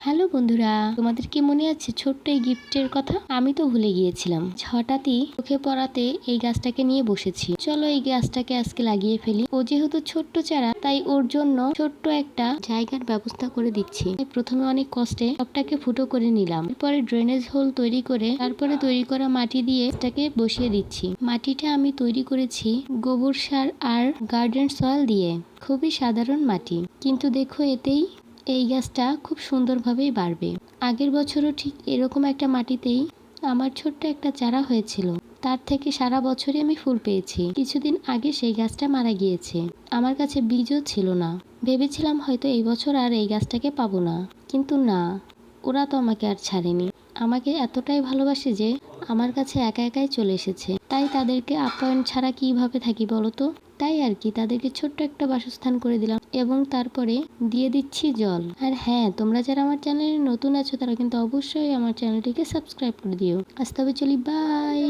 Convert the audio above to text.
Hello বন্ধুরা, তোমাদের কি মনে আছে ছোট্ট এই গিফটের কথা? আমি তো ভুলে গিয়েছিলাম। হঠাৎই চোখে পড়াতে এই গাছটাকে নিয়ে বসেছি। চলো এই গাছটাকে আজকে লাগিয়ে ফেলি। ও যেহেতু ছোট্ট চারা, তাই ওর জন্য ছোট্ট একটা জায়গার ব্যবস্থা করে দিচ্ছি। প্রথমে অনেক কষ্টে সবটাকে ফুটো করে নিলাম। এরপরে ড্রেনেজ হোল তৈরি করে তারপরে তৈরি করা মাটি দিয়ে এটাকে বসিয়ে দিচ্ছি। মাটিটা আমি তৈরি করেছি গোবর সার আর গার্ডেন সয়েল দিয়ে। খুবই সাধারণ মাটি, কিন্তু দেখো এতেই এই গাছটা খুব সুন্দরভাবেই বাড়বে। আগের বছরও ঠিক এরকম একটা মাটিতেই আমার ছোট্ট একটা চারা হয়েছিল। তার থেকে সারা বছরই আমি ফুল পেয়েছি। কিছুদিন আগে সেই গাছটা মারা গিয়েছে। আমার কাছে বীজও ছিল না। ভেবেছিলাম হয়তো এই বছর আর এই গাছটাকে পাবো না, কিন্তু না, ওরা তো আমাকে আর ছাড়েনি। আমাকে এতটাই ভালোবাসে যে আমার কাছে একা একাই চলে এসেছে। তাই তাদেরকে আপ্যায়ন ছাড়া কিভাবে থাকি বলো তো? তাই আর কি, তাদেরকে ছোট্ট একটা বাসস্থান করে দিলাম এবং তারপরে দিয়ে দিচ্ছি জল। আর হ্যাঁ, তোমরা যারা আমার চ্যানেলে নতুন আছো তারা কিন্তু অবশ্যই আমার চ্যানেলটিকে সাবস্ক্রাইব করে দিও। আজ তবে চলি, বাই।